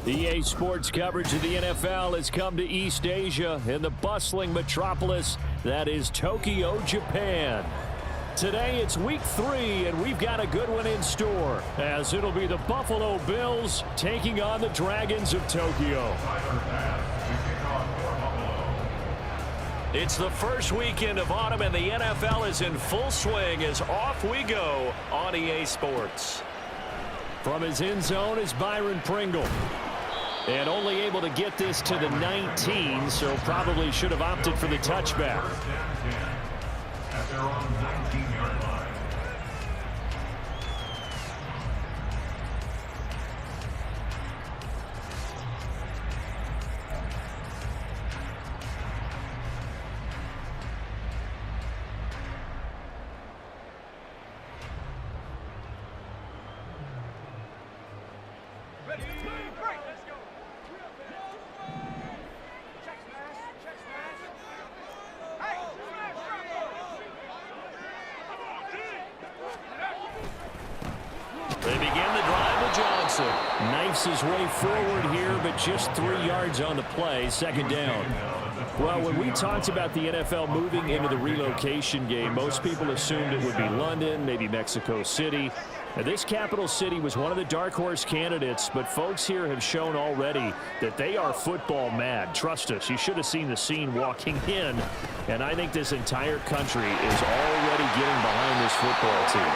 EA Sports coverage of the NFL has come to East Asia in the bustling metropolis that is Tokyo, Japan. Today it's week 3, and we've got a good one in store, as it'll be the Buffalo Bills taking on the Dragons of Tokyo. It's the first weekend of autumn, and the NFL is in full swing as off we go on EA Sports. From his end zone is Byron Pringle. And only able to get this to the 19, so probably should have opted for the touchback. At their own 19-yard line. They begin the drive with Johnson. Knifes his way forward here, but just 3 yards on the play, second down. Well, when we talked about the NFL moving into the relocation game, most people assumed it would be London, maybe Mexico City. Now, this capital city was one of the dark horse candidates, but folks here have shown already that they are football mad. Trust us, you should have seen the scene walking in, and I think this entire country is already getting behind this football team.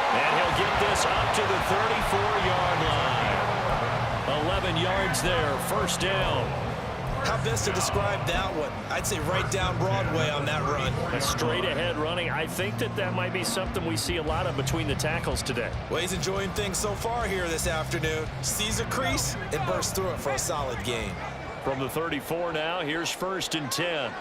And he'll get this up to the 34-yard line. 11 yards there, first down. How best to describe that one? I'd say right down Broadway on that run. A straight ahead running. I think that might be something we see a lot of between the tackles today. Well, he's enjoying things so far here this afternoon. Sees a crease and bursts through it for a solid gain. From the 34 now, here's 1st and 10.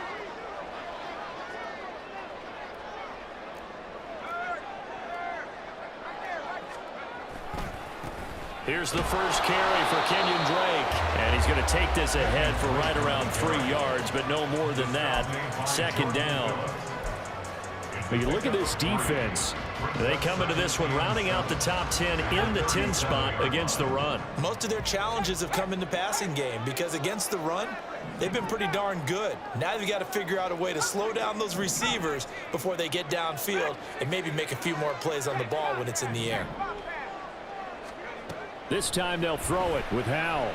Here's the first carry for Kenyon Drake. And he's going to take this ahead for right around 3 yards, but no more than that. Second down. But you look at this defense. They come into this one rounding out the top 10 in the 10 spot against the run. Most of their challenges have come in the passing game because against the run, they've been pretty darn good. Now they've got to figure out a way to slow down those receivers before they get downfield and maybe make a few more plays on the ball when it's in the air. This time they'll throw it with Howell.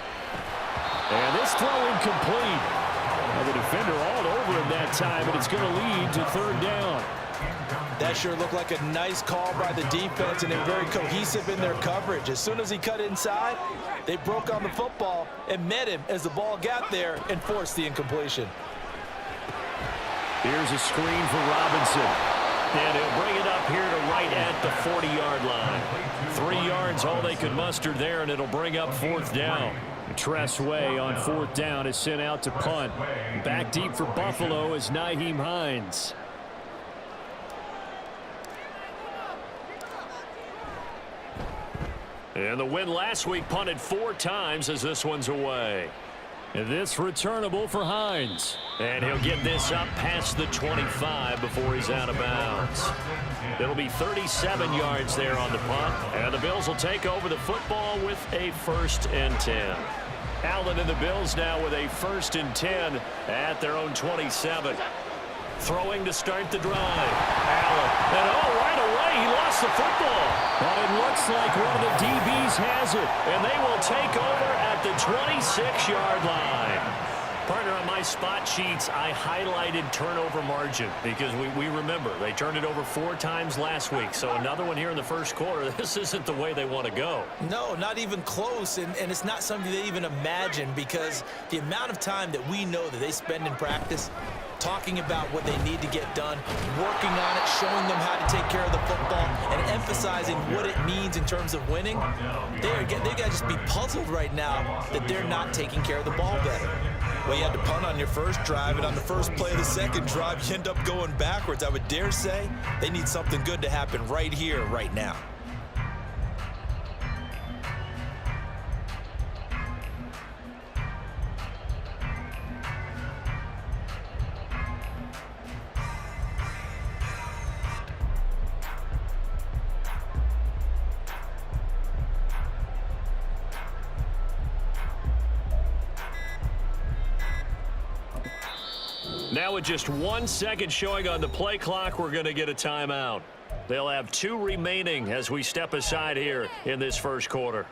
And this throw incomplete. Now the defender all over him that time, and it's going to lead to 3rd down. That sure looked like a nice call by the defense, and they're very cohesive in their coverage. As soon as he cut inside, they broke on the football and met him as the ball got there and forced the incompletion. Here's a screen for Robinson. And he'll bring it up here to right at the 40-yard line. 3 yards, all they could muster there, and it'll bring up 4th down. Tress Way on 4th down is sent out to punt. Back deep for Buffalo is Nyheim Hines. And the win last week punted 4 times as this one's away. And this returnable for Hines. And he'll get this up past the 25 before he's out of bounds. It'll be 37 yards there on the punt. And the Bills will take over the football with a 1st and 10. Allen and the Bills now with a 1st and 10 at their own 27. Throwing to start the drive. Allen. And right away he lost the football. But it looks like one of the DBs has it. And they will take over at the 26-yard line. Partner, on my spot sheets, I highlighted turnover margin because we remember they turned it over 4 times last week. So another one here in the first quarter. This isn't the way they want to go. No, not even close, and it's not something they even imagine because the amount of time that we know that they spend in practice talking about what they need to get done, working on it, showing them how to take care of the football, and emphasizing what it means in terms of winning. They got to just be puzzled right now that they're not taking care of the ball better. Well, you had to punt on your first drive, and on the first play of the second drive, you end up going backwards. I would dare say they need something good to happen right here, right now. Now with just 1 second showing on the play clock, we're going to get a timeout. They'll have 2 remaining as we step aside here in this first quarter.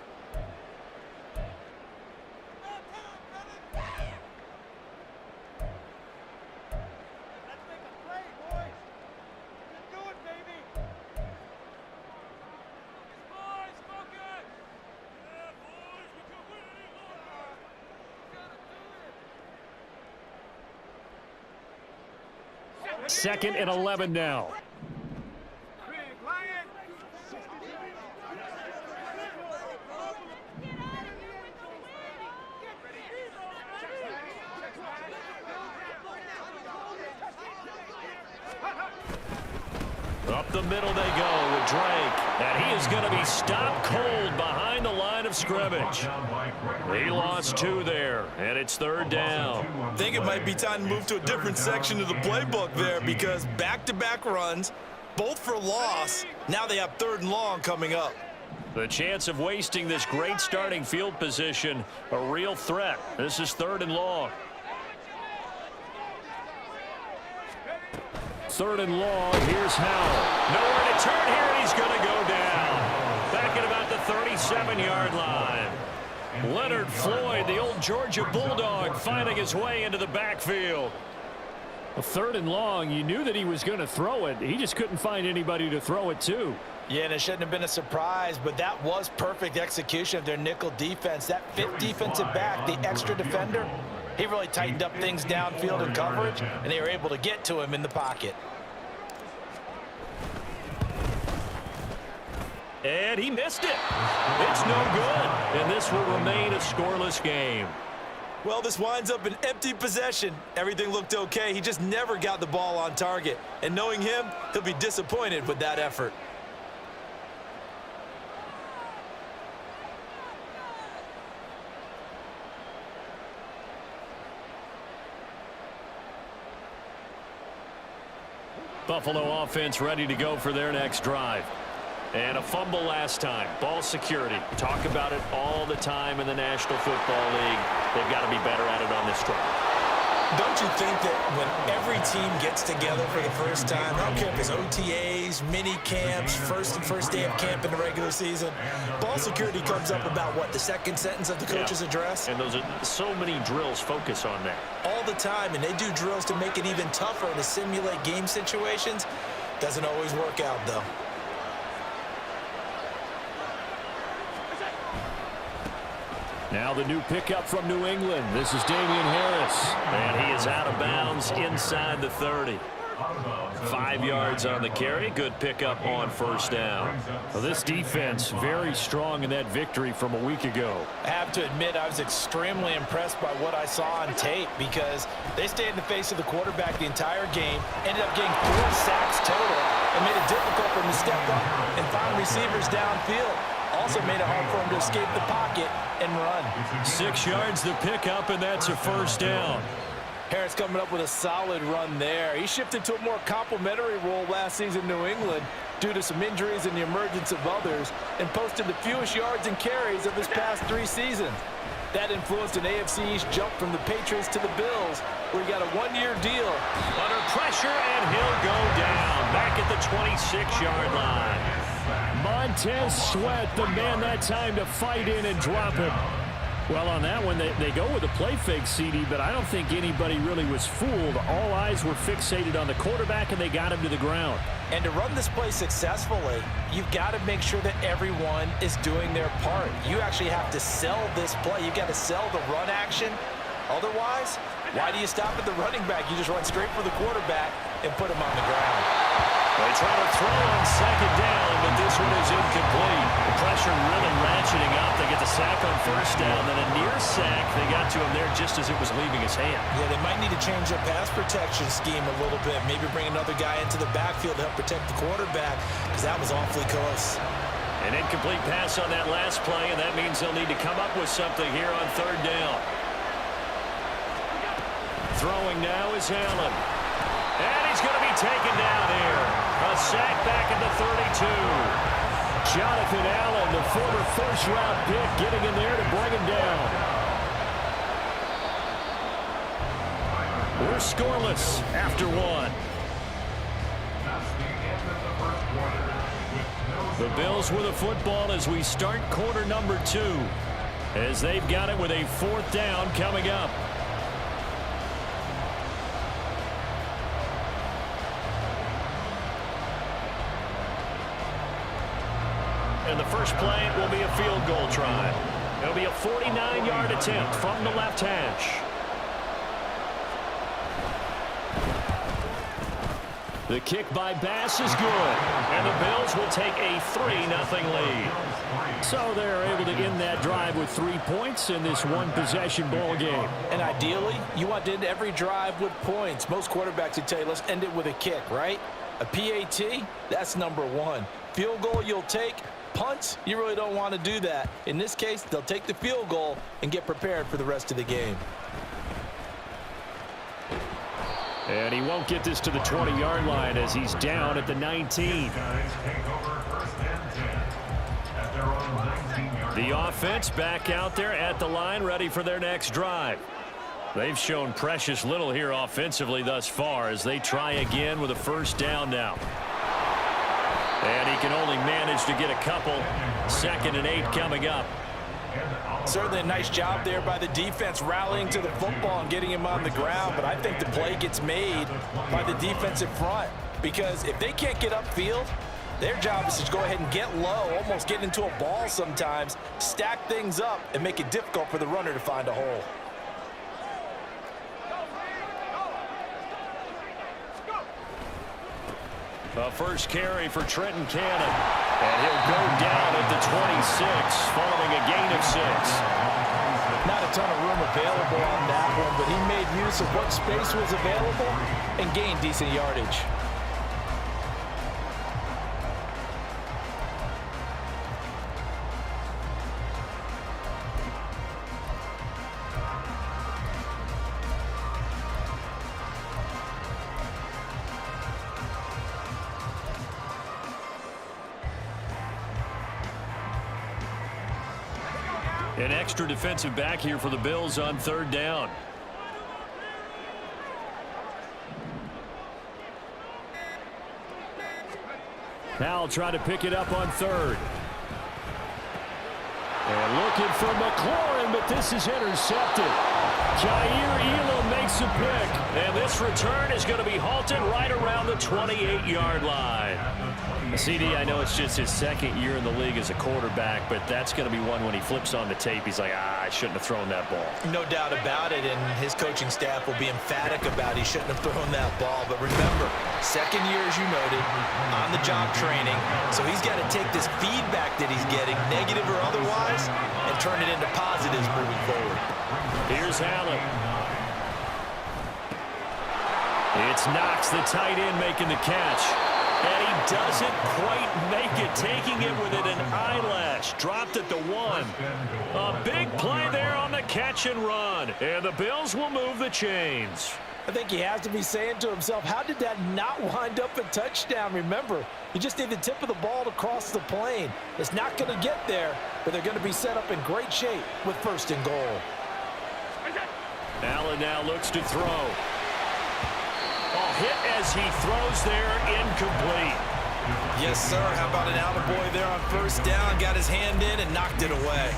Second and 11 now. Up the middle they go with Drake. And he is going to be stopped cold behind the line of scrimmage. He lost 2 there, and it's third down. I think it might be time to move to a different section of the playbook there because back-to-back runs, both for loss. Now they have 3rd and long coming up. The chance of wasting this great starting field position, a real threat. This is 3rd and long. 3rd and long. Here's Howell. Nowhere to turn here, and he's going to go down. Back at about the 37-yard line. Leonard Floyd, the old Georgia Bulldog, finding his way into the backfield. 3rd and long. You knew that he was going to throw it. He just couldn't find anybody to throw it to. Yeah, and it shouldn't have been a surprise, but that was perfect execution of their nickel defense. That 5th defensive back, the extra defender, he really tightened up things downfield in coverage, and they were able to get to him in the pocket. And he missed it. It's no good. And this will remain a scoreless game. Well, this winds up an empty possession. Everything looked okay. He just never got the ball on target. And knowing him, he'll be disappointed with that effort. Buffalo offense ready to go for their next drive. And a fumble last time. Ball security. Talk about it all the time in the National Football League. They've got to be better at it on this drive. Don't you think that when every team gets together for the first time, I don't care if it's OTAs, mini camps, first day of camp in the regular season, ball security comes up about what, the second sentence of the coach's address? And those are so many drills focus on that. All the time, and they do drills to make it even tougher to simulate game situations. Doesn't always work out, though. Now the new pickup from New England. This is Damian Harris. And he is out of bounds inside the 30. 5 yards on the carry. Good pickup on first down. Well, this defense very strong in that victory from a week ago. I have to admit I was extremely impressed by what I saw on tape because they stayed in the face of the quarterback the entire game, ended up getting 4 sacks total, and made it difficult for him to step up and find receivers downfield. Also made it hard for him to escape the pocket and run. 6 yards to pick up, and that's a first down. Harris coming up with a solid run there. He shifted to a more complimentary role last season in New England due to some injuries and the emergence of others, and posted the fewest yards and carries of his past 3 seasons. That influenced an AFC East jump from the Patriots to the Bills, where he got a 1-year deal. Under pressure, and he'll go down back at the 26-yard line. Montez Sweat, the man that time to fight in and drop him. Well, on that one, they go with a play fake, CD, but I don't think anybody really was fooled. All eyes were fixated on the quarterback, and they got him to the ground. And to run this play successfully, you've got to make sure that everyone is doing their part. You actually have to sell this play. You've got to sell the run action. Otherwise, why do you stop at the running back? You just run straight for the quarterback and put him on the ground. They try to throw on second down, but this one is incomplete. The pressure really ratcheting up. They get the sack on first down, then a near sack. They got to him there just as it was leaving his hand. Yeah, they might need to change their pass protection scheme a little bit. Maybe bring another guy into the backfield to help protect the quarterback, because that was awfully close. An incomplete pass on that last play, and that means they'll need to come up with something here on third down. Throwing now is Allen. And he's going to be taken down here. A sack back at the 32. Jonathan Allen, the former first-round pick, getting in there to bring him down. We're scoreless after one. That's the end of the first quarter. With no The Bills with a football as we start quarter number 2, as they've got it with a 4th down coming up. And the first play will be a field goal try. It'll be a 49-yard attempt from the left hash. The kick by Bass is good, and the Bills will take a 3-0 lead. So they're able to end that drive with 3 points in this one-possession ball game. And ideally, you want to end every drive with points. Most quarterbacks would tell you, let's end it with a kick, right? A PAT, that's number 1. Field goal you'll take. Punts, you really don't want to do that. In this case, they'll take the field goal and get prepared for the rest of the game. And he won't get this to the 20-yard line as he's down at the 19. guys take over 1st and 10 at their own 19-yard line. The offense back out there at the line, ready for their next drive. They've shown precious little here offensively thus far as they try again with a 1st down now. And he can only manage to get a couple. 2nd and 8 coming up. Certainly a nice job there by the defense rallying to the football and getting him on the ground, but I think the play gets made by the defensive front because if they can't get upfield, their job is to go ahead and get low, almost get into a ball sometimes, stack things up, and make it difficult for the runner to find a hole. A first carry for Trenton Cannon. And he'll go down at the 26, following a gain of 6. Not a ton of room available on that one, but he made use of what space was available and gained decent yardage. An extra defensive back here for the Bills on 3rd down. Now try to pick it up on 3rd. And looking for McLaurin, but this is intercepted. Jair Elam makes a pick. And this return is going to be halted right around the 28-yard line. CD, I know it's just his 2nd year in the league as a quarterback, but that's going to be one when he flips on the tape, he's like, I shouldn't have thrown that ball. No doubt about it, and his coaching staff will be emphatic about he shouldn't have thrown that ball. But remember, 2nd year, as you noted, on-the-job training, so he's got to take this feedback that he's getting, negative or otherwise, and turn it into positives moving forward. Here's Allen. It's Knox, the tight end, making the catch. And he doesn't quite make it, taking it within an eyelash. Dropped at the 1. A big play there on the catch and run. And the Bills will move the chains. I think he has to be saying to himself, how did that not wind up a touchdown? Remember, you just need the tip of the ball to cross the plane. It's not going to get there, but they're going to be set up in great shape with 1st and goal. Allen now looks to throw. Hit as he throws there, incomplete. Yes, sir. How about an attaboy there on 1st down? Got his hand in and knocked it away.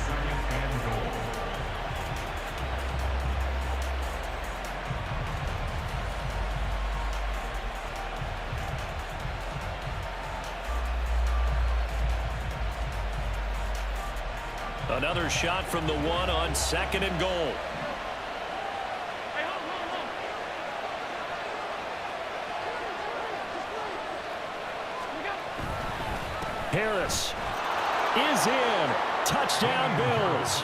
Another shot from the 1 on 2nd and goal. Harris is in. Touchdown, Bills.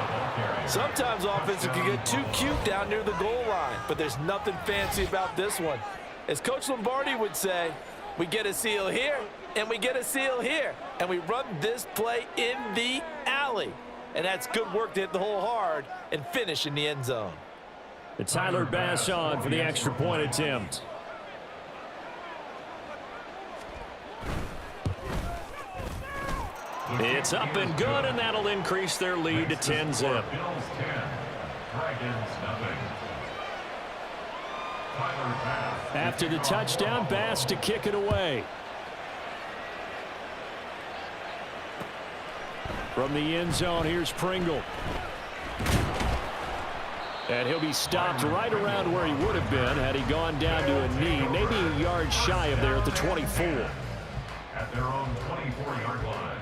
Sometimes offenses can get too cute down near the goal line, but there's nothing fancy about this one. As Coach Lombardi would say, we get a seal here, and we get a seal here, and we run this play in the alley. And that's good work to hit the hole hard and finish in the end zone. It's Tyler Bass on for the extra point attempt. It's up and good, and that'll increase their lead to 10-zip. Bills 10, Dragons nothing. After the touchdown, Bass to kick it away. From the end zone, here's Pringle. And he'll be stopped right around where he would have been had he gone down to a knee, maybe a yard shy of there at the 24. At their own 24-yard line.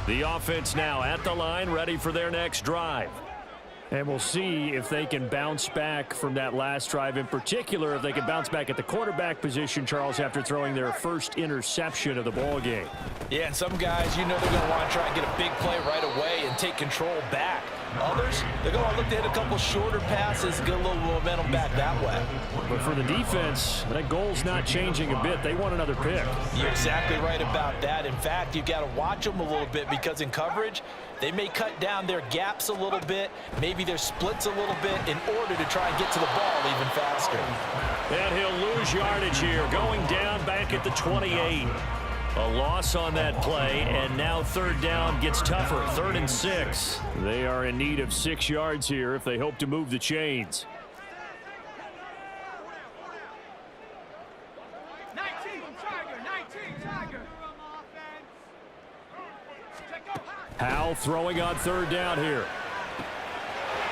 The offense now at the line, ready for their next drive. And we'll see if they can bounce back from that last drive. In particular, if they can bounce back at the quarterback position, Charles, after throwing their first interception of the ball game. Yeah, and some guys, you know they're going to want to try and get a big play right away and take control back. Others, they're going to look to hit a couple shorter passes, get a little momentum back that way. But for the defense, that goal's not changing a bit. They want another pick. You're exactly right about that. In fact, you've got to watch them a little bit because in coverage, they may cut down their gaps a little bit, maybe their splits a little bit in order to try and get to the ball even faster. And he'll lose yardage here, going down back at the 28. A loss on that play, and now third down gets tougher, 3rd and 6. They are in need of 6 yards here if they hope to move the chains. 19 Tiger. Howell throwing on 3rd down here.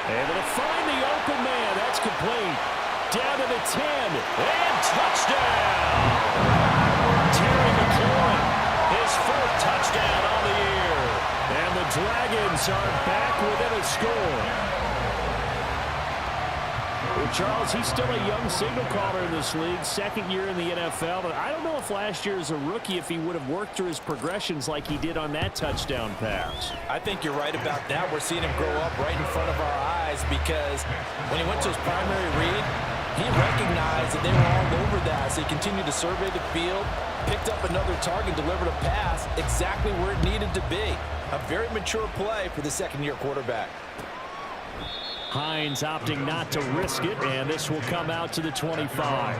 Able to find the open man. That's complete. Down to the 10. And touchdown! Terry McLaurin, his 4th touchdown on the year. And the Dragons are back within a score. Well, Charles, he's still a young signal caller in this league, 2nd year in the NFL. But I don't know if last year as a rookie, if he would have worked through his progressions like he did on that touchdown pass. I think you're right about that. We're seeing him grow up right in front of our eyes because when he went to his primary read, he recognized that they were all over that. So he continued to survey the field, picked up another target, delivered a pass exactly where it needed to be. A very mature play for the 2nd-year quarterback. Hines opting not to risk it, and this will come out to the 25.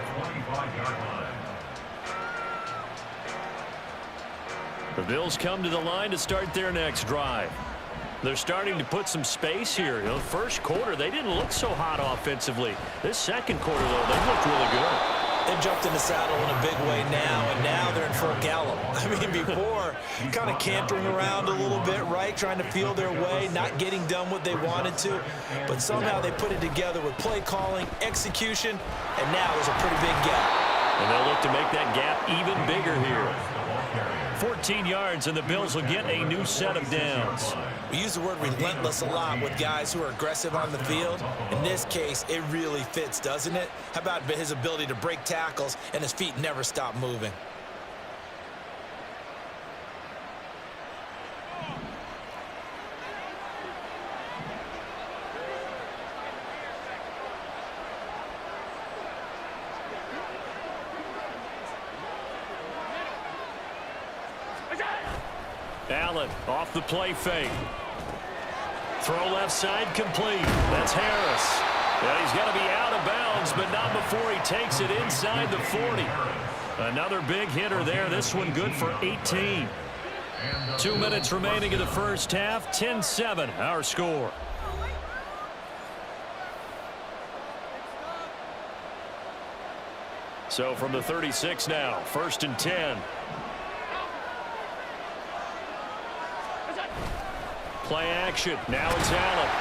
The Bills come to the line to start their next drive. They're starting to put some space here. You know, first quarter, they didn't look so hot offensively. This second quarter, though, they looked really good. They jumped in the saddle in a big way now, and now they're in full gallop. I mean, before, kind of cantering around a little bit, right, trying to feel their way, not getting done what they wanted to. But somehow they put it together with play calling, execution, and now there's a pretty big gap. And they'll look to make that gap even bigger here. 14 yards, and the Bills will get a new set of downs. We use the word relentless a lot with guys who are aggressive on the field. In this case, it really fits, doesn't it? How about his ability to break tackles and his feet never stop moving? Allen off the play fake. Throw left side complete. That's Harris. Yeah, he's got to be out of bounds, but not before he takes it inside the 40. Another big hitter there. This one good for 18. 2 minutes remaining in the first half. 10-7 our score. So from the 36 now, 1st and 10. Play action. Now it's Allen.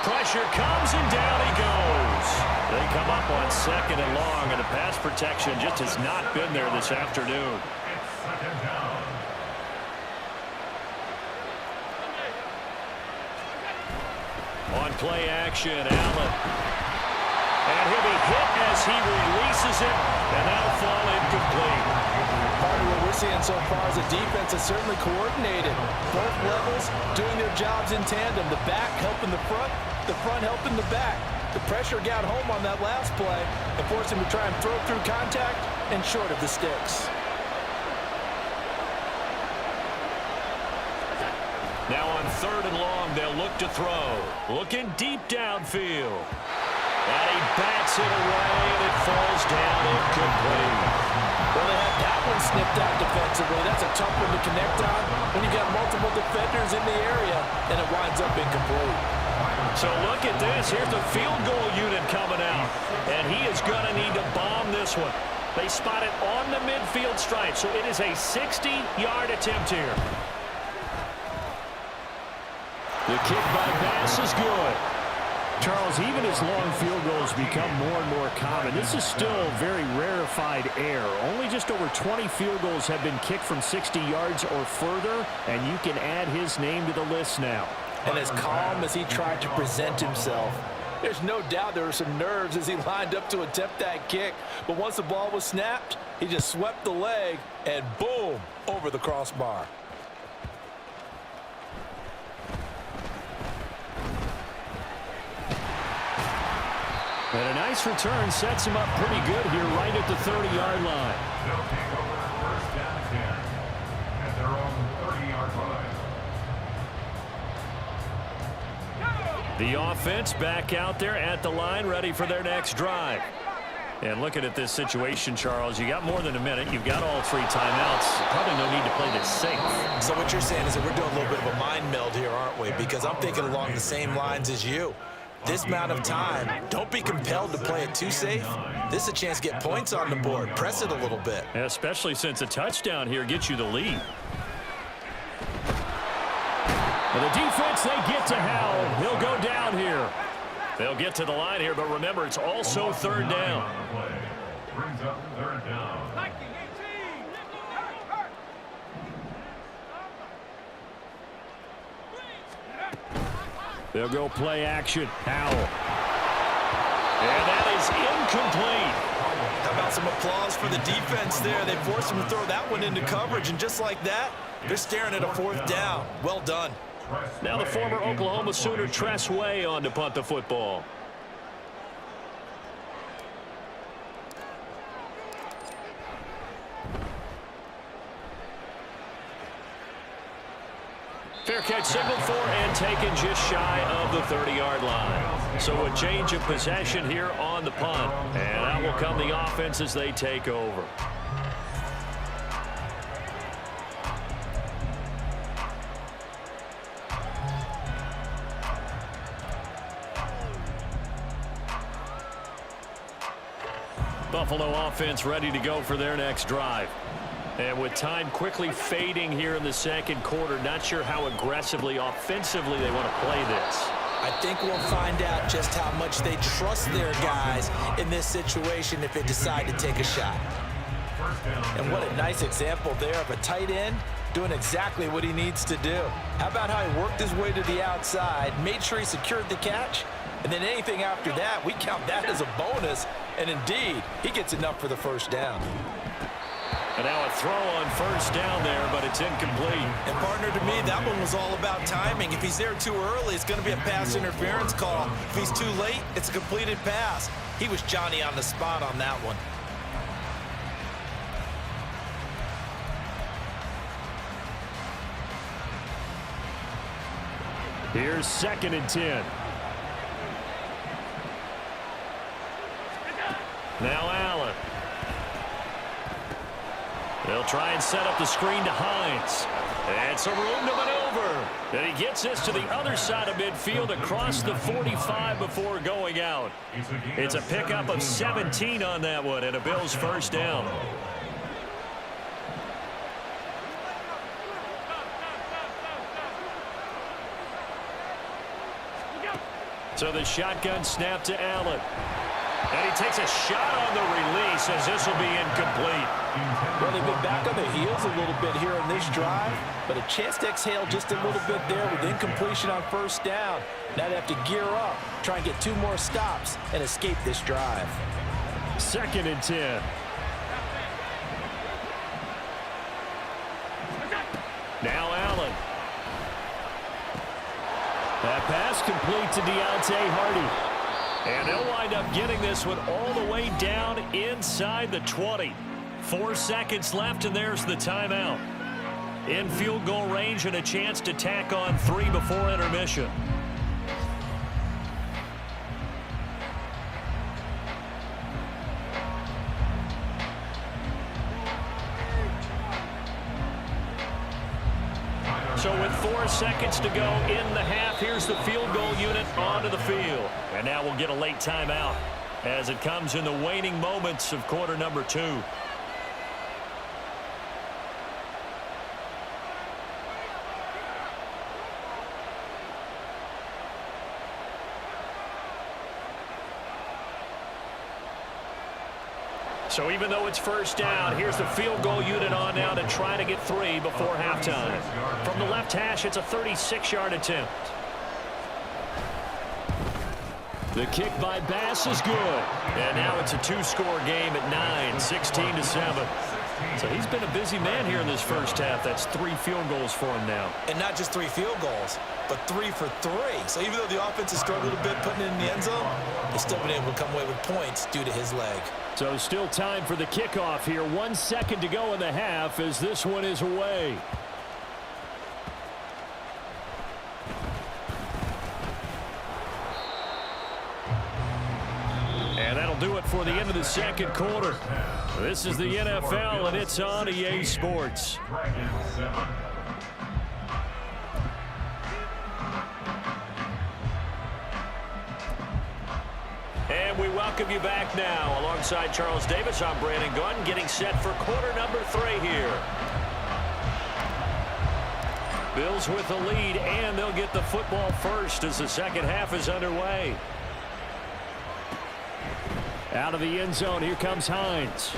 Pressure comes, and down he goes. They come up on 2nd and long, and the pass protection just has not been there this afternoon. On play action, Allen. And he'll be hit as he releases it, and that'll fall incomplete. Part of what we're seeing so far is the defense is certainly coordinated. Both levels doing their jobs in tandem. The back helping the front helping the back. The pressure got home on that last play and forced him to try and throw through contact and short of the sticks. Now on 3rd and long, they'll look to throw. Looking deep downfield. And he bats it away, and it falls down incomplete. Well, they had that one snipped out defensively. That's a tough one to connect on when you got multiple defenders in the area, and it winds up incomplete. So look at this. Here's the field goal unit coming out, and he is going to need to bomb this one. They spot it on the midfield stripe, so it is a 60-yard attempt here. The kick by Bass is good. Charles, even as long field goals become more and more common, this is still very rarefied air. Only just over 20 field goals have been kicked from 60 yards or further, and you can add his name to the list now. And as calm as he tried to present himself, there's no doubt there were some nerves as he lined up to attempt that kick. But once the ball was snapped, he just swept the leg and boom, over the crossbar. And a nice return sets him up pretty good here right at the 30-yard line. They'll take over first and 10 at their own 30-yard line. The offense back out there at the line, ready for their next drive. And looking at this situation, Charles, you got more than a minute. You've got all 3 timeouts. Probably no need to play this safe. So what you're saying is that we're doing a little bit of a mind meld here, aren't we? Because I'm thinking along the same lines as you. This amount of time, don't be compelled to play it too safe. This is a chance to get points on the board. Press it a little bit. Especially since a touchdown here gets you the lead. And the defense, they get to Howell. He'll go down here. They'll get to the line here, but remember, it's also 3rd down. Play brings up 3rd down. 19, 18. Hurt. They'll go play action. Howell. And that is incomplete. How about some applause for the defense there? They forced him to throw that one into coverage, and just like that, they're staring at a 4th down. Well done. Now the former Oklahoma Sooner Tress Way on to punt the football. Fair catch signaled for and taken just shy of the 30-yard line. So a change of possession here on the punt. And out will come the offense as they take over. Buffalo offense ready to go for their next drive. And with time quickly fading here in the 2nd quarter, not sure how aggressively, offensively they want to play this. I think we'll find out just how much they trust their guys in this situation if they decide to take a shot. And what a nice example there of a tight end doing exactly what he needs to do. How about how he worked his way to the outside, made sure he secured the catch, and then anything after that, we count that as a bonus. And indeed, he gets enough for the 1st down. And now a throw on 1st down there, but it's incomplete. And partner, to me, that one was all about timing. If he's there too early, it's going to be a pass interference call. If he's too late, it's a completed pass. He was Johnny on the spot on that one. Here's 2nd and 10. Now Allen. They'll try and set up the screen to Hines. And some room to maneuver. And he gets this to the other side of midfield across the 45 before going out. It's a pickup of 17 on that one and a Bills 1st down. So the shotgun snap to Allen. And he takes a shot on the release as this will be incomplete. Well, they've been back on the heels a little bit here in this drive, but a chance to exhale just a little bit there with incompletion on 1st down. Now they have to gear up, try and get 2 more stops, and escape this drive. 2nd and 10. Now Allen. That pass complete to Deontay Hardy. And they'll wind up getting this one all the way down inside the 20. 4 seconds left, and there's the timeout. In field goal range and a chance to tack on 3 before intermission. So with 4 seconds to go in the half, here's the field goal unit onto the field. And now we'll get a late timeout as it comes in the waning moments of quarter number 2. So even though it's first down, here's the field goal unit on now to try to get 3 before halftime. From the left hash, it's a 36-yard attempt. The kick by Bass is good. And now it's a 2-score game at 9, 16-7. So he's been a busy man here in this first half. That's 3 field goals for him now. And not just 3 field goals, but 3 for 3. So even though the offense has struggled a bit putting it in the end zone, they've still been able to come away with points due to his leg. So still time for the kickoff here. 1 second to go in the half as this one is away. And that'll do it for the end of the second quarter. This is the NFL, and it's on EA Sports. And we welcome you back now. Alongside Charles Davis, I'm Brandon Gunn, getting set for quarter number 3 here. Bills with the lead, and they'll get the football first as the second half is underway. Out of the end zone, here comes Hines.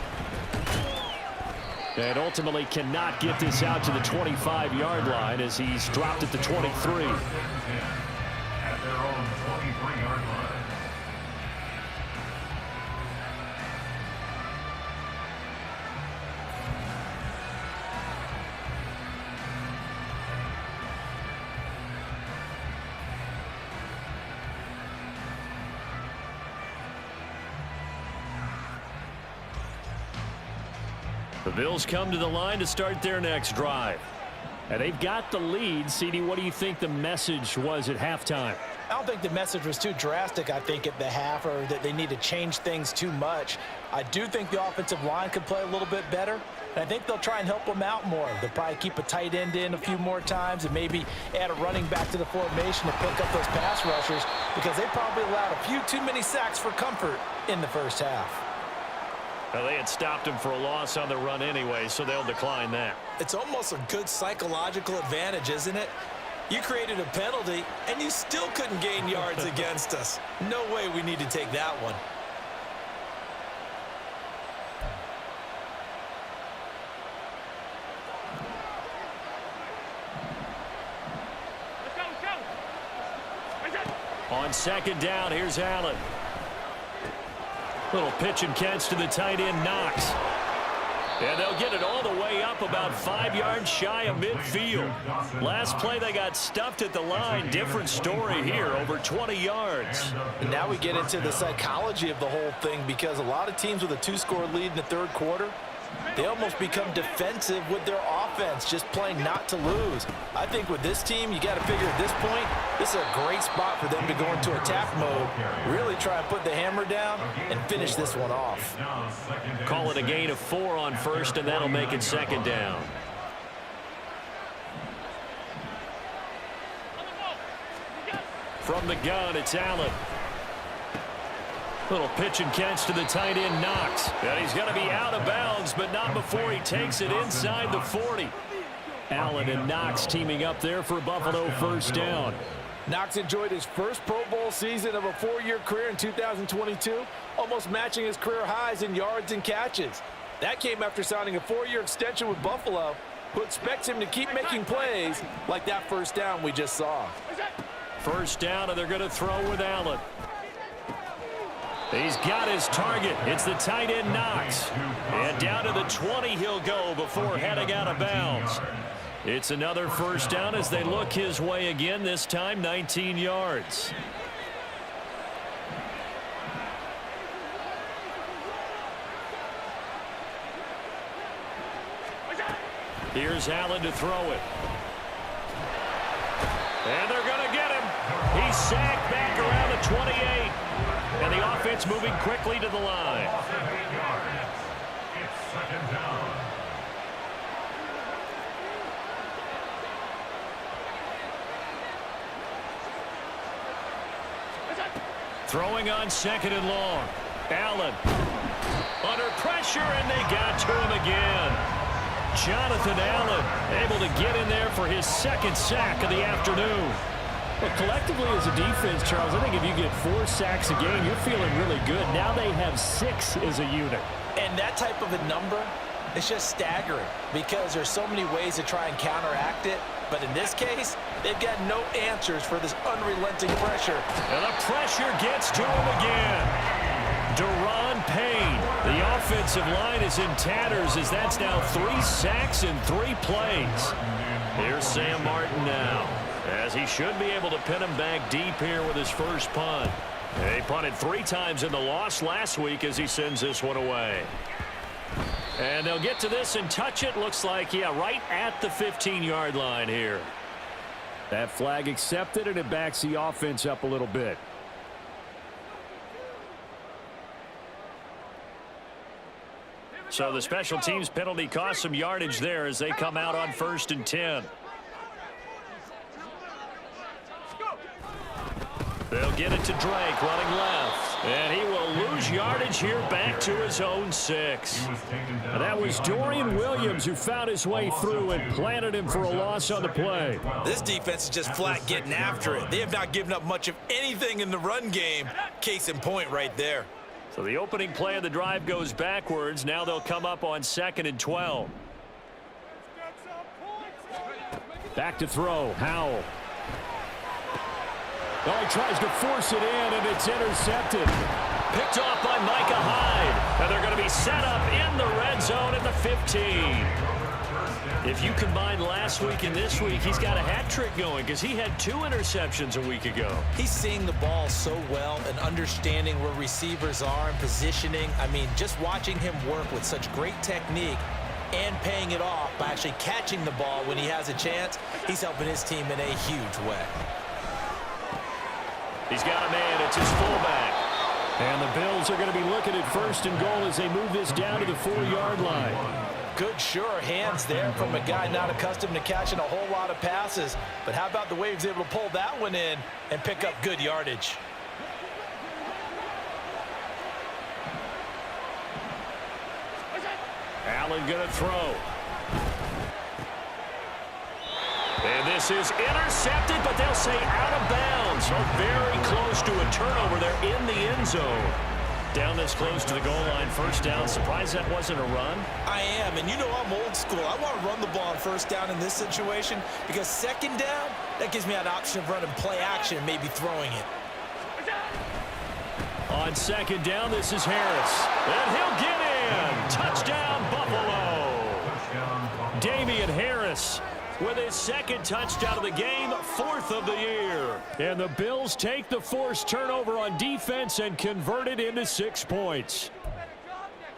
And ultimately cannot get this out to the 25-yard line as he's dropped at the 23. At their own 23-yard line. The Bills come to the line to start their next drive. And they've got the lead. CD, what do you think the message was at halftime? I don't think the message was too drastic, I think, at the half, or that they need to change things too much. I do think the offensive line could play a little bit better, and I think they'll try and help them out more. They'll probably keep a tight end in a few more times and maybe add a running back to the formation to pick up those pass rushers, because they probably allowed a few too many sacks for comfort in the first half. Well, they had stopped him for a loss on the run anyway, so they'll decline that. It's almost a good psychological advantage, isn't it? You created a penalty, and you still couldn't gain yards against us. No way we need to take that one. On second down, here's Allen. Little pitch and catch to the tight end, Knox. And they'll get it all the way up about 5 yards shy of midfield. Last play, they got stuffed at the line. Different story here, over 20 yards. And now we get into the psychology of the whole thing, because a lot of teams with a 2-score lead in the third quarter, they almost become defensive with their offense, just playing not to lose. I think with this team, you got to figure at this point, this is a great spot for them to go into attack mode, really try and put the hammer down and finish this one off. Call it a gain of 4 on first, and that'll make it second down. From the gun, it's Allen. Little pitch and catch to the tight end, Knox. And he's going to be out of bounds, but not before he takes it inside the 40. Allen and Knox teaming up there for Buffalo first down. Knox enjoyed his first Pro Bowl season of a 4-year career in 2022, almost matching his career highs in yards and catches. That came after signing a 4-year extension with Buffalo, who expects him to keep making plays like that first down we just saw. First down, and they're going to throw with Allen. He's got his target. It's the tight end, Knox. And down to the 20 he'll go before heading out of bounds. It's another first down as they look his way again, this time 19 yards. Here's Allen to throw it. And they're going to get him. He's sacked back around the 28. And the offense moving quickly to the line. It's second down. Throwing on second and long. Allen under pressure, and they got to him again. Jonathan Allen able to get in there for his second sack of the afternoon. Well, collectively as a defense, Charles, I think if you get 4 sacks a game, you're feeling really good. Now they have 6 as a unit. And that type of a number, it's just staggering because there's so many ways to try and counteract it. But in this case, they've got no answers for this unrelenting pressure. And the pressure gets to him again. Deron Payne. The offensive line is in tatters as that's now 3 sacks in 3 plays. Here's Sam Martin now, as he should be able to pin him back deep here with his first punt. He punted 3 times in the loss last week as he sends this one away. And they'll get to this and touch it. Looks like, yeah, right at the 15-yard line here. That flag accepted, and it backs the offense up a little bit. So the special teams penalty cost some yardage there as they come out on 1st and 10. They'll get it to Drake running left. And he will lose yardage here back to his own 6. And that was Dorian Williams who found his way through and planted him for a loss on the play. This defense is just flat getting after it. They have not given up much of anything in the run game. Case in point right there. So the opening play of the drive goes backwards. Now they'll come up on 2nd and 12. Back to throw. Howell. Oh, he tries to force it in, and it's intercepted. Picked off by Micah Hyde. And they're going to be set up in the red zone at the 15. If you combine last week and this week, he's got a hat trick going because he had 2 interceptions a week ago. He's seeing the ball so well and understanding where receivers are and positioning. I mean, just watching him work with such great technique and paying it off by actually catching the ball when he has a chance, he's helping his team in a huge way. He's got a man. It's his fullback. And the Bills are going to be looking at 1st and goal as they move this down to the 4-yard line. Good, sure hands there from a guy not accustomed to catching a whole lot of passes. But how about the way he was able to pull that one in and pick up good yardage? Allen going to throw. And this is intercepted, but they'll say out of bounds. So very close to a turnover there in the end zone. Down this close to the goal line, 1st down. Surprised that wasn't a run? I am, and you know I'm old school. I want to run the ball on 1st down in this situation because 2nd down, that gives me an option of running play action and maybe throwing it. On 2nd down, this is Harris. And he'll get in. Touchdown, Buffalo. Damian Harris with his 2nd touchdown of the game, 4th of the year. And the Bills take the forced turnover on defense and convert it into 6 points.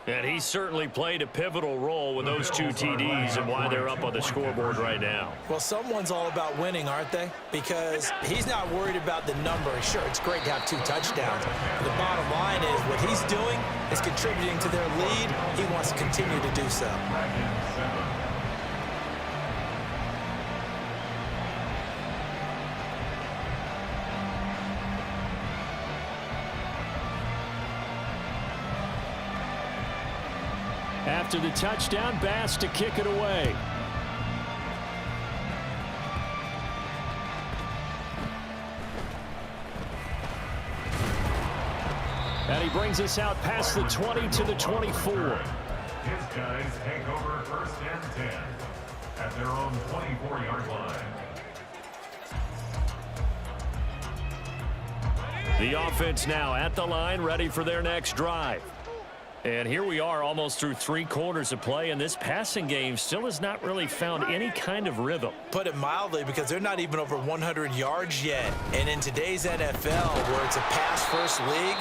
And he certainly played a pivotal role with those 2 TDs and why they're up on the scoreboard right now. Well, someone's all about winning, aren't they? Because he's not worried about the number. Sure, it's great to have 2 touchdowns. But the bottom line is what he's doing is contributing to their lead. He wants to continue to do so. After the touchdown, Bass to kick it away. And he brings us out past the 20 to the 24. His guys take over 1st and 10 at their own 24-yard line. The offense now at the line, ready for their next drive. And here we are almost through 3 quarters of play, and this passing game still has not really found any kind of rhythm. Put it mildly, because they're not even over 100 yards yet. And in today's NFL, where it's a pass-first league,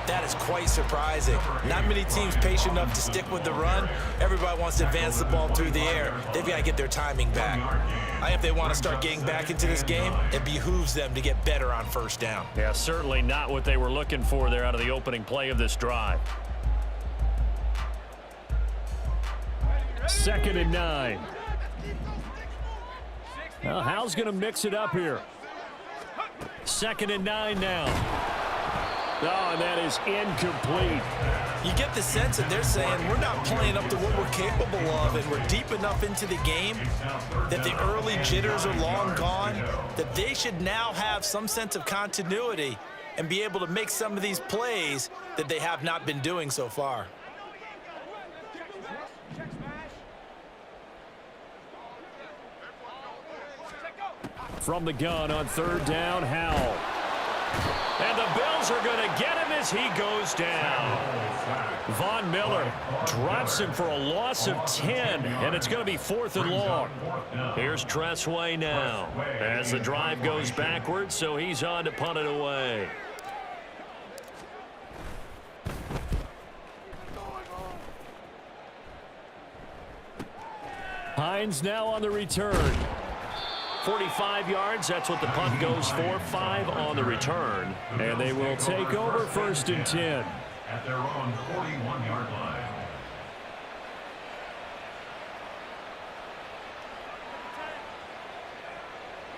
that is quite surprising. Not many teams patient enough to stick with the run. Everybody wants to advance the ball through the air. They've got to get their timing back. If they want to start getting back into this game, it behooves them to get better on 1st down. Yeah, certainly not what they were looking for there out of the opening play of this drive. 2nd and 9. Well, Hal's going to mix it up here. 2nd and 9 now. Oh, and that is incomplete. You get the sense that they're saying we're not playing up to what we're capable of, and we're deep enough into the game that the early jitters are long gone, that they should now have some sense of continuity and be able to make some of these plays that they have not been doing so far. From the gun on third down, Howell. And the Bills are going to get him as he goes down. Von Miller drops him for a loss of 10, and it's going to be 4th and long. Here's Tressway now as the drive goes backwards, so he's on to punt it away. Hines now on the return. 45 yards, that's what the punt goes for. 5 on the return. And they will take over 1st and 10. At their own 41-yard line.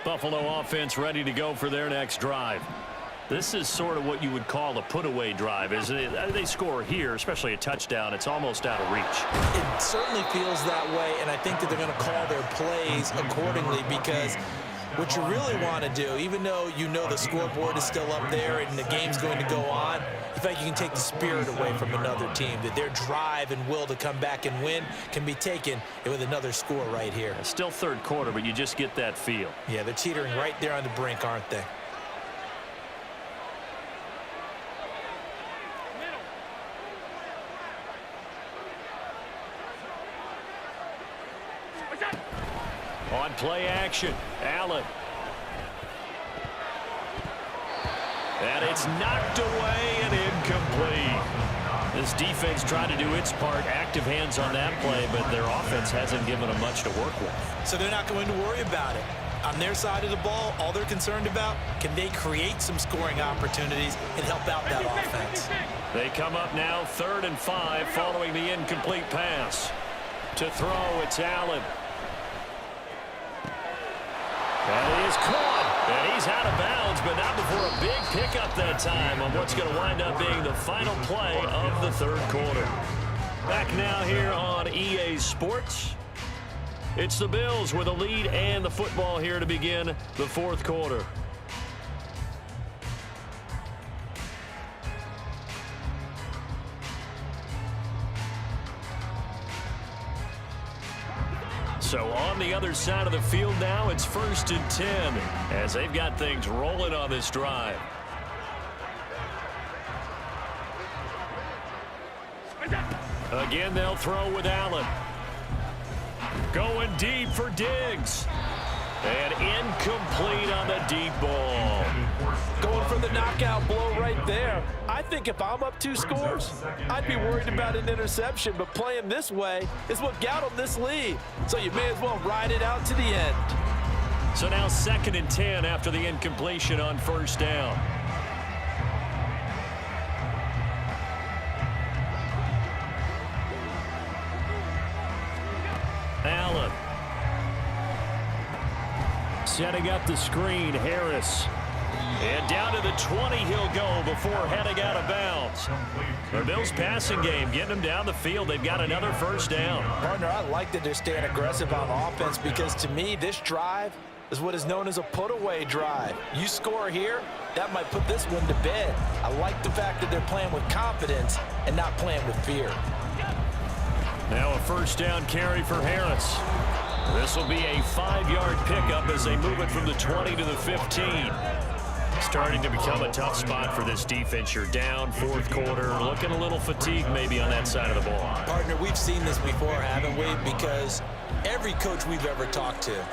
Buffalo offense ready to go for their next drive. This is sort of what you would call a put-away drive, isn't it? They score here, especially a touchdown. It's almost out of reach. It certainly feels that way, and I think that they're going to call their plays accordingly, because what you really want to do, even though you know the scoreboard is still up there and the game's going to go on, in fact, you can take the spirit away from another team, that their drive and will to come back and win can be taken with another score right here. It's still third quarter, but you just get that feel. Yeah, they're teetering right there on the brink, aren't they? On play action, Allen. And it's knocked away and incomplete. This defense tried to do its part, active hands on that play, but their offense hasn't given them much to work with. So they're not going to worry about it. On their side of the ball, all they're concerned about, can they create some scoring opportunities and help out that offense? They come up now 3rd and 5 following the incomplete pass. To throw, it's Allen. And he is caught, and he's out of bounds, but not before a big pickup that time on what's going to wind up being the final play of the third quarter. Back now here on EA Sports. It's the Bills with a lead and the football here to begin the fourth quarter. So on the other side of the field now, it's 1st and 10 as they've got things rolling on this drive. Again, they'll throw with Allen. Going deep for Diggs. And incomplete on the deep ball. Going for the knockout blow right there. I think if I'm up 2 scores, I'd be worried about an interception, but playing this way is what got them this lead. So you may as well ride it out to the end. So now 2nd and 10 after the incompletion on 1st down. Allen. Setting up the screen, Harris. And down to the 20 he'll go before heading out of bounds. The Bills passing game getting them down the field. They've got another 1st down. Partner, I like that they're staying aggressive on offense, because to me, this drive is what is known as a put-away drive. You score here, that might put this one to bed. I like the fact that they're playing with confidence and not playing with fear. Now a 1st down carry for Harris. This will be a 5-yard pickup as they move it from the 20 to the 15. Starting to become a tough spot for this defense. You're down 4th quarter, looking a little fatigued maybe on that side of the ball. Partner, we've seen this before, haven't we? Because every coach we've ever talked to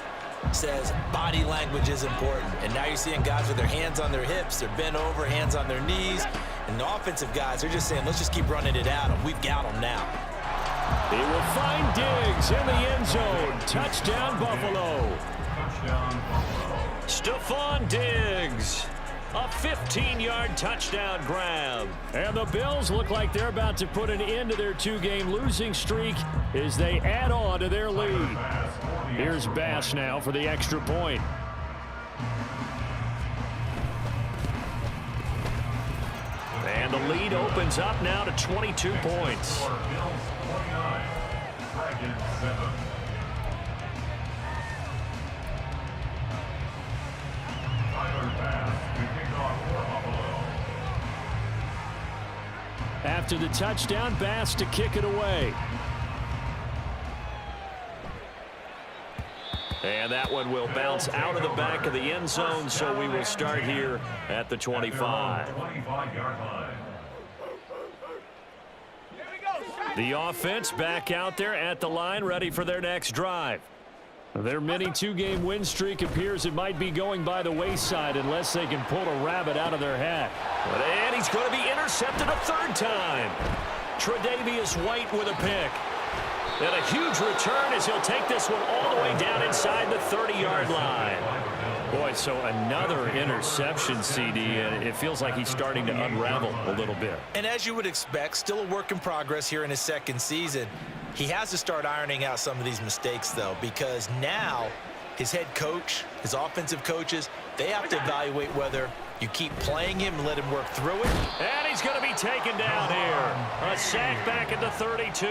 says body language is important. And now you're seeing guys with their hands on their hips, they're bent over, hands on their knees. And the offensive guys, they're just saying, let's just keep running it at them. We've got them now. He will find Diggs in the end zone. Touchdown, Buffalo. Stephon Diggs. A 15-yard touchdown grab. And the Bills look like they're about to put an end to their 2-game losing streak as they add on to their lead. Here's Bass now for the extra point. lead opens up now to 22 points. Bills 29, Dragons 7. Tyler Bass to kick off for Buffalo. After the touchdown, Bass to kick it away. And that one will bounce out of the back of the end zone, so we will start here at the 25. 25-yard line. The offense back out there at the line, ready for their next drive. Their mini two-game win streak appears it might be going by the wayside unless they can pull a rabbit out of their hat. And he's going to be intercepted a third time. Tre'Davious White with a pick. And a huge return as he'll take this one all the way down inside the 30-yard line. Boy, so another interception, CD, and it feels like he's starting to unravel a little bit. And as you would expect, still a work in progress here in his second season. He has to start ironing out some of these mistakes, though, because now his head coach, his offensive coaches, they have to evaluate whether you keep playing him and let him work through it. And he's going to be taken down here. A sack back at the 32.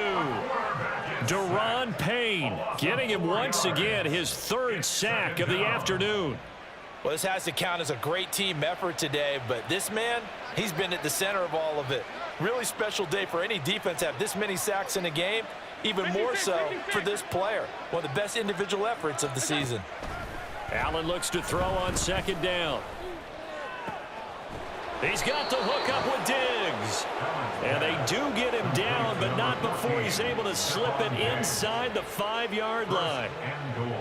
Deron Payne getting him once again his third sack of the afternoon. Well, this has to count as a great team effort today, but this man, he's been at the center of all of it. Really special day for any defense to have this many sacks in a game, even more so for this player. One of the best individual efforts of the season. Allen looks to throw on second down. He's got the hook up with Diggs. And they do get him down, but not before he's able to slip it inside the 5-yard line.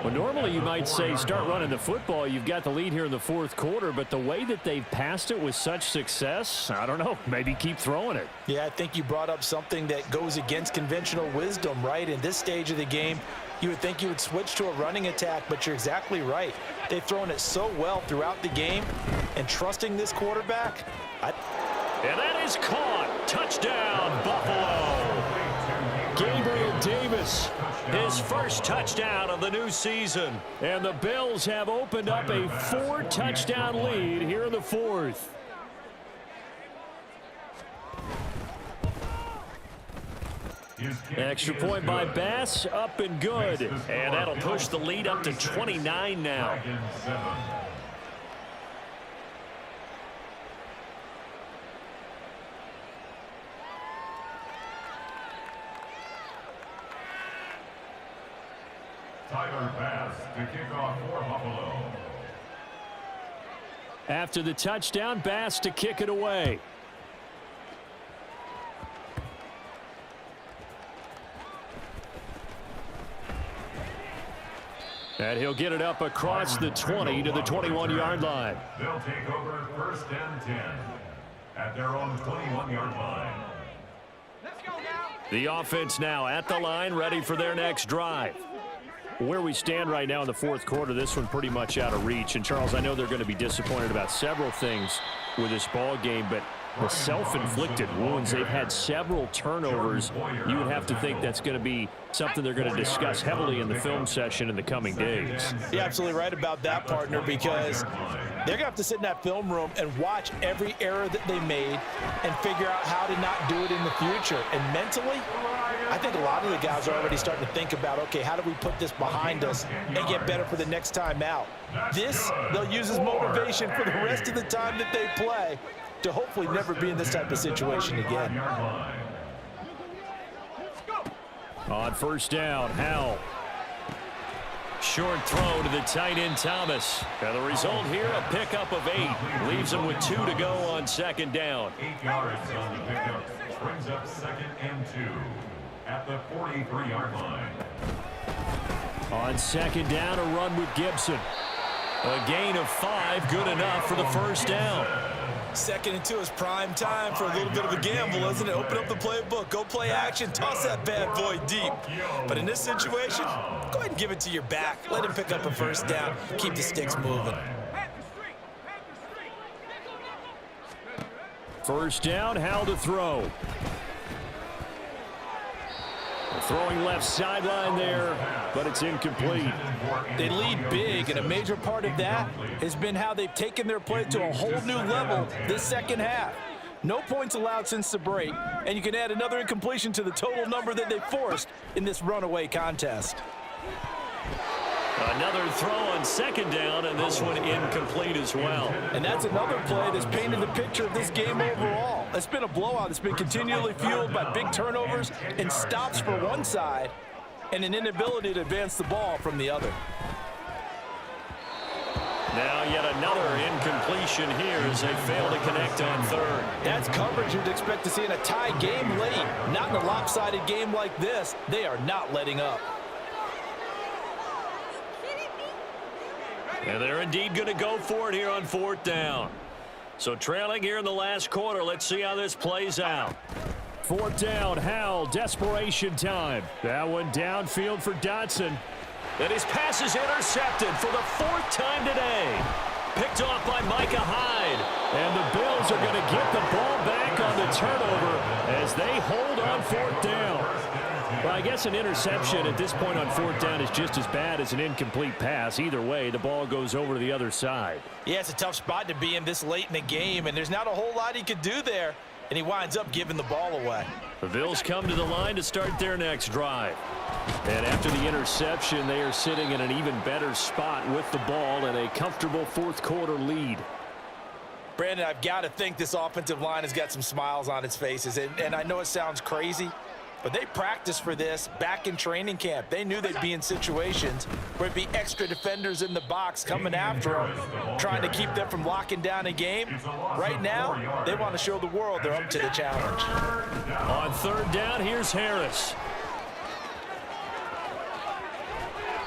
Well, normally you might say start running the football. You've got the lead here in the fourth quarter, but the way that they've passed it with such success, I don't know, maybe keep throwing it. Yeah, I think you brought up something that goes against conventional wisdom, right? In this stage of the game, you would think you would switch to a running attack, but you're exactly right. They've thrown it so well throughout the game, and trusting this quarterback, and that is caught. Touchdown, Buffalo. Gabriel Davis, his first touchdown of the new season. And the Bills have opened up a 4-touchdown lead here in the fourth. Extra point by Bass, up and good. And that'll push the lead up to 29 now. Tyler Bass to kick off for Buffalo. After the touchdown, Bass to kick it away. And he'll get it up across the 20 to the 21-yard line. They'll take over first and 10 at their own 21-yard line. Let's go now. The offense now at the line, ready for their next drive. Where we stand right now in the fourth quarter, this one pretty much out of reach. And, Charles, I know they're going to be disappointed about several things with this ball game, but the self-inflicted wounds, they've had several turnovers. You would have to think that's going to be something they're going to discuss heavily in the film session in the coming days. You're absolutely right about that, partner, because they're going to have to sit in that film room and watch every error that they made and figure out how to not do it in the future. And mentally, I think a lot of the guys are already starting to think about, okay, how do we put this behind us and get better for the next time out? This, they'll use as motivation for the rest of the time that they play to hopefully never be in this type of situation again. On first down, Howell. Short throw to the tight end, Thomas. And the result here, a pickup of 8. Leaves him with 2 to go on second down. 8 yards on the pickup. Brings up second and 2 at the 43-yard line. On second down, a run with Gibson. A gain of 5, good enough for the first down. Second and 2 is prime time for a little bit of a gamble, isn't it? Open up the playbook, go play action, toss that bad boy deep. But in this situation, go ahead and give it to your back. Let him pick up a first down, keep the sticks moving. First down, Howell to throw. Throwing left sideline there, but it's incomplete. They lead big, and a major part of that has been how they've taken their play to a whole new level this second half. No points allowed since the break, and you can add another incompletion to the total number that they forced in this runaway contest. Another throw on second down, and this one incomplete as well. And that's another play that's painted the picture of this game overall. It's been a blowout that's been continually fueled by big turnovers and stops for one side and an inability to advance the ball from the other. Now yet another incompletion here as they fail to connect on third. That's coverage you'd expect to see in a tie game late. Not in a lopsided game like this. They are not letting up. And they're indeed going to go for it here on fourth down. So trailing here in the last quarter. Let's see how this plays out. Fourth down, Howell, desperation time. That one downfield for Dotson. And his pass is intercepted for the fourth time today. Picked off by Micah Hyde. And the Bills are going to get the ball back on the turnover as they hold on fourth down. Well, I guess an interception at this point on fourth down is just as bad as an incomplete pass. Either way, the ball goes over to the other side. Yeah, it's a tough spot to be in this late in the game, and there's not a whole lot he could do there, and he winds up giving the ball away. The Bills come to the line to start their next drive. And after the interception, they are sitting in an even better spot with the ball and a comfortable fourth quarter lead. Brandon, I've got to think this offensive line has got some smiles on its faces, and I know it sounds crazy, but they practiced for this back in training camp. They knew they'd be in situations where it'd be extra defenders in the box coming after them, trying to keep them from locking down a game. Right now, they want to show the world they're up to the challenge. On third down, here's Harris.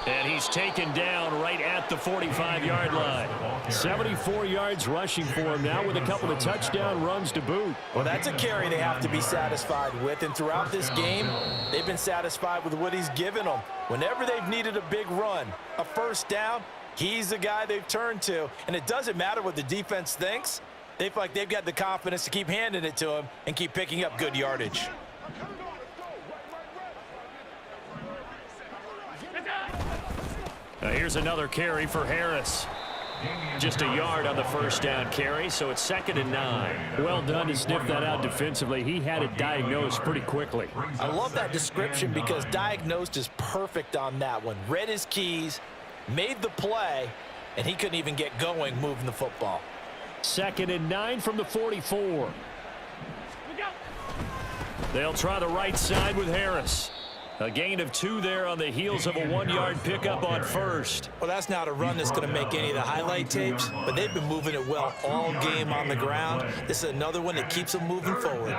And he's taken down right at the 45-yard line. 74 yards rushing for him now with a couple of touchdown runs to boot. Well, that's a carry they have to be satisfied with, and throughout this game, they've been satisfied with what he's given them. Whenever they've needed a big run, a first down, he's the guy they've turned to. And it doesn't matter what the defense thinks. They feel like they've got the confidence to keep handing it to him and keep picking up good yardage. Now here's another carry for Harris. Just a yard on the first down carry, so it's 2nd and 9. Well done to sniff that out defensively. He had it diagnosed pretty quickly. I love that description because diagnosed is perfect on that one. Read his keys, made the play, and he couldn't even get going moving the football. 2nd and 9 from the 44. They'll try the right side with Harris. A gain of 2 there on the heels of a 1-yard pickup on first. Well, that's not a run that's going to make any of the highlight tapes, but they've been moving it well all game on the ground. This is another one that keeps them moving forward.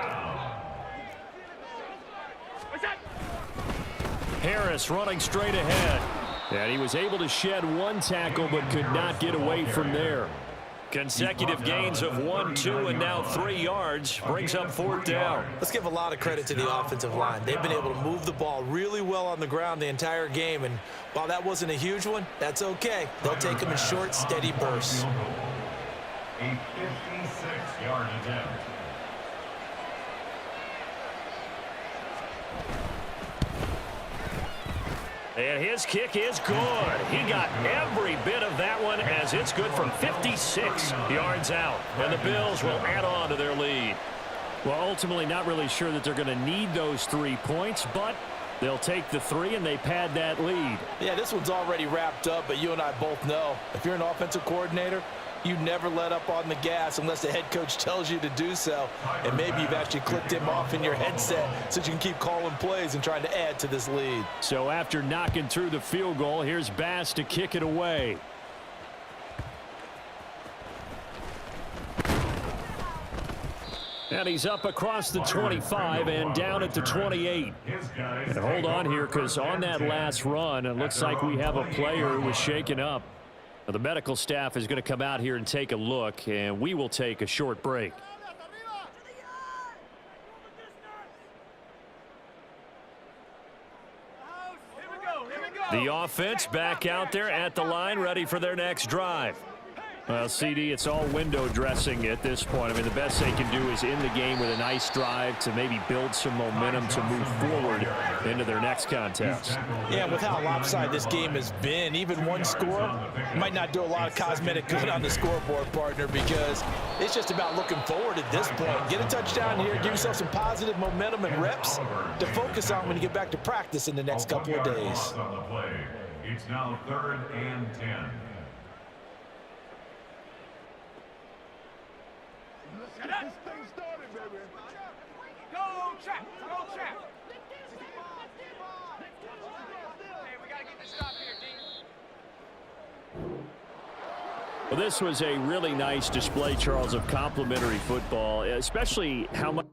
Harris running straight ahead. And he was able to shed 1 tackle but could not get away from there. Consecutive gains of 1, 2, and now 3 yards brings up 4th down. Let's give a lot of credit to the offensive line. They've been able to move the ball really well on the ground the entire game, and while that wasn't a huge one, that's okay. They'll take them in short, steady bursts. A 56-yard attempt. And his kick is good. He got every bit of that one as it's good from 56 yards out. And the Bills will add on to their lead. Well, ultimately not really sure that they're going to need those 3 points, but they'll take the 3 and they pad that lead. Yeah, this one's already wrapped up, but you and I both know if you're an offensive coordinator, you never let up on the gas unless the head coach tells you to do so. And maybe you've actually clicked him off in your headset so you can keep calling plays and trying to add to this lead. So after knocking through the field goal, here's Bass to kick it away. And he's up across the 25 and down at the 28. And hold on here because on that last run, it looks like we have a player who was shaken up. Now, the medical staff is going to come out here and take a look, and we will take a short break. The offense back out there at the line, ready for their next drive. Well, CD, it's all window dressing at this point. I mean, the best they can do is in the game with a nice drive to maybe build some momentum to move forward into their next contest. Yeah, with how lopsided this game has been, even one score might not do a lot of cosmetic good on the scoreboard, partner, because it's just about looking forward at this point. Get a touchdown here, give yourself some positive momentum and reps to focus on when you get back to practice in the next couple of days. On the play. It's now 3rd and 10. Go, trap! Go, trap! Hey, we got to get this stop here, D. Well, this was a really nice display, Charles, of complimentary football, especially how much